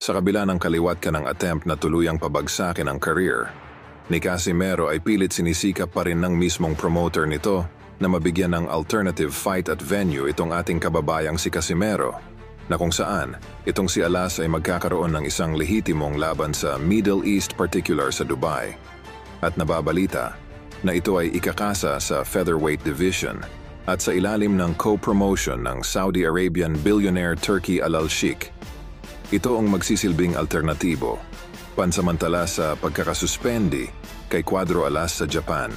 Sa kabila ng kaliwat ka ng attempt na tuluyang pabagsakin ang career, ni Casimero ay pilit sinisikap pa rin ng mismong promoter nito na mabigyan ng alternative fight at venue itong ating kababayang si Casimero, na kung saan itong si Alas ay magkakaroon ng isang lehitimong laban sa Middle East, particular sa Dubai. At nababalita na ito ay ikakasa sa featherweight division at sa ilalim ng co-promotion ng Saudi Arabian billionaire Turki Al-Sheikh. Ito ang magsisilbing alternatibo, pansamantala sa pagkakasuspendi kay Cuadro Alas sa Japan.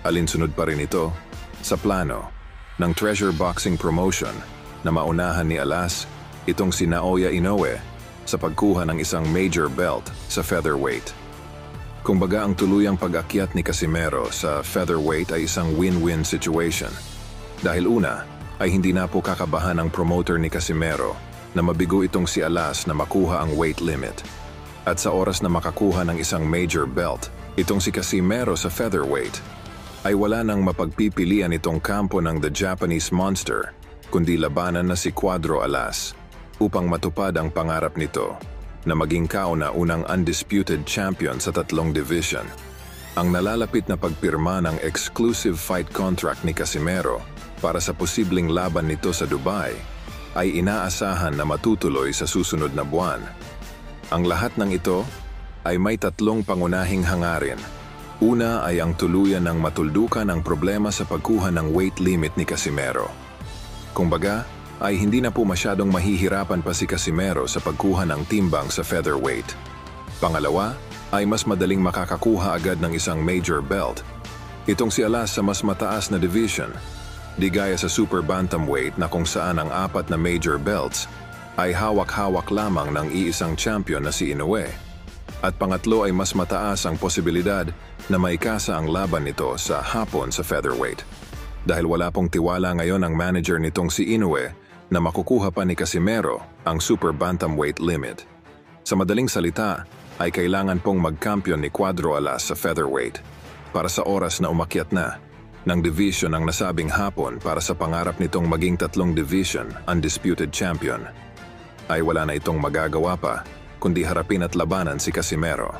Alinsunod pa rin ito sa plano ng Treasure Boxing Promotion na maunahan ni Alas itong si Naoya Inoue sa pagkuha ng isang major belt sa featherweight. Kumbaga ang tuluyang pag-akyat ni Casimero sa featherweight ay isang win-win situation. Dahil una ay hindi na po kakabahan ng promoter ni Casimero na mabigo itong si Alas na makuha ang weight limit. At sa oras na makakuha ng isang major belt, itong si Casimero sa featherweight, ay wala nang mapagpipilian itong kampo ng The Japanese Monster, kundi labanan na si Cuadro Alas upang matupad ang pangarap nito na maging kauna-unang undisputed champion sa 3 division. Ang nalalapit na pagpirma ng exclusive fight contract ni Casimero para sa posibleng laban nito sa Dubai ay inaasahan na matutuloy sa susunod na buwan. Ang lahat ng ito ay may 3 pangunahing hangarin. Una ay ang tuluyan ng matuldukan ang problema sa pagkuha ng weight limit ni Casimero. Kumbaga, ay hindi na po masyadong mahihirapan pa si Casimero sa pagkuha ng timbang sa featherweight. Pangalawa, ay mas madaling makakakuha agad ng isang major belt. Itong si Alas sa mas mataas na division, di gaya sa super bantamweight na kung saan ang 4 na major belts ay hawak-hawak lamang ng iisang champion na si Inoue. At pangatlo ay mas mataas ang posibilidad na maikasa ang laban nito sa hapon sa featherweight. Dahil wala pong tiwala ngayon ang manager nitong si Inoue na makukuha pa ni Casimero ang super bantamweight limit. Sa madaling salita, ay kailangan pong magkampiyon ni Cuadro Alas sa featherweight para sa oras na umakyat na ng division ang nasabing hapon para sa pangarap nitong maging 3 division undisputed champion. Ay wala na itong magagawa pa kundi harapin at labanan si Casimero.